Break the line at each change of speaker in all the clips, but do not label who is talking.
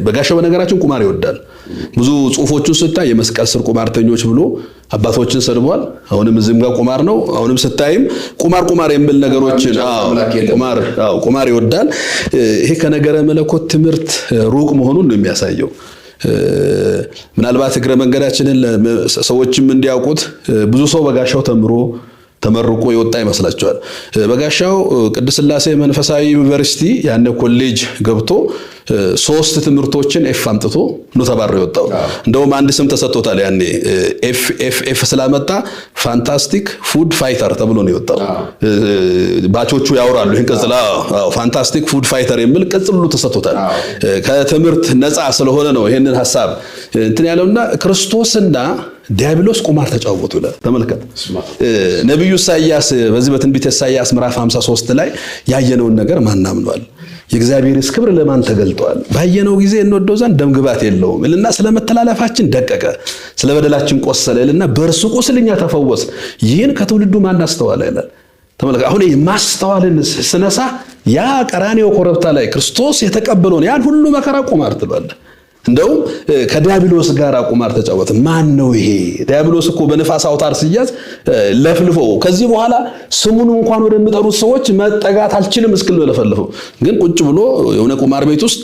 በጋሻው በነገራችን ቁማር ይወዳል። ብዙ ጽሁፎቹን ስታይ የመስቀል ስር ቁማርተኞች ብሎ አባቶችን ሰድቧል። አሁንም እዚህም ጋር ቁማር ነው። አሁንም ስታይም ቁማር የሚል ነገሮችን ቁማር ይወዳል። ይሄ ከነገረ መለኮት ትምህርት ሩቅ መሆኑን ነው የሚያሳየው። ምናልባት እግረ መንገዳችንን ሰዎችም እንዲያውቁት ብዙ ሰው በጋሻው ተመርቆ የወጣ ይመስላችኋል። በጋሻው ቅድስት ሥላሴ መንፈሳዊ ዩኒቨርሲቲ ያነ ኮሌጅ ገብቶ 3 ትምህርቶችን ኤፍ አምጥቶ ነው ተባረው የወጣው። እንደውም አንድ ስም ተሰጥቶታል ያኔ ኤፍ ስላመጣ ፋንታስቲክ ፉድ ፋይተር ተብሎ ነው የወጣው። ባቾቹ ያወራሉ ይሄን ቅጽላ ፋንታስቲክ ፉድ ፋይተር የሚል ቅጽል ሁሉ ተሰጥቶታል። ከትምህርት ነፃ ስለሆነ ነው ይሄንን ሐሳብ እንትን ያለውና ክርስቶስና ዲያብሎስ ቁማር ተጫወቱ ይላል። ተመልከት ነብዩ ኢሳይያስ በዚህ በትንቢተ ኢሳይያስ ምዕራፍ 53 ላይ ያየነውን ነገር ማን አምኗል? የእግዚአብሔርስ ክብር ለማን ተገልጧል? ባየነው ጊዜ እንወደው ዘንድ ደምግባት የለውም እልና ስለመተላለፋችን ደቀቀ፣ ስለበደላችን ቆሰለ እልና በእርሱ ቁስል እኛ ተፈወስን። ይህን ከትውልዱ ማን አስተዋለ ይላል። ተመልከት አሁን ማስተዋልን ስነሳ ያ ቀራንዮ ኮረብታ ላይ ክርስቶስ የተቀበለውን ያን ሁሉ መከራ ቁማር ትሏለህ። እንደውም ከዲያብሎስ ጋር ቁማር ተጫወተ። ማን ነው ይሄ? ዲያብሎስ እኮ በነፋስ አውታር ሲያዝ ለፍልፎ ከዚህ በኋላ ስሙን እንኳን ወደሚጠሩት ሰዎች መጠጋት አልችልም እስክል ለፈልፈው። ግን ቁጭ ብሎ የሆነ ቁማር ቤት ውስጥ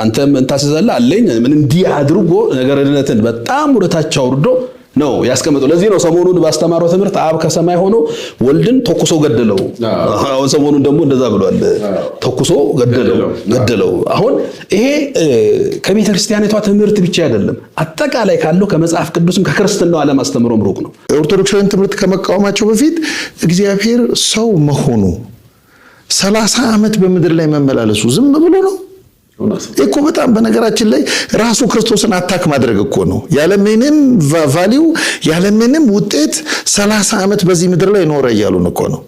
አንተም እንታስዛለህ አለኝ ምን እንዲህ አድርጎ ነገረድነትን በጣም ወደታች አውርዶ ነው ያስቀመጠው። ለዚህ ነው ሰሞኑን ባስተማረው ትምህርት አብ ከሰማይ ሆኖ ወልድን ተኩሶ ገደለው። አሁን ሰሞኑን ደግሞ እንደዛ ብሏል፣ ተኩሶ ገደለው። አሁን ይሄ ከቤተ ክርስቲያኒቷ ትምህርት ብቻ አይደለም፣ አጠቃላይ ካለው ከመጽሐፍ ቅዱስም ከክርስትናው ዓለም አስተምሮም ሩቅ ነው። ኦርቶዶክሳውያን ትምህርት ከመቃወማቸው በፊት እግዚአብሔር ሰው መሆኑ 30 ዓመት በምድር ላይ መመላለሱ ዝም ብሎ ነው እኮ። በጣም በነገራችን ላይ ራሱ ክርስቶስን አታክ ማድረግ እኮ ነው። ያለምንም ቫልዩ ያለምንም ውጤት 30 ዓመት በዚህ ምድር ላይ ኖረ እያሉን እኮ ነው።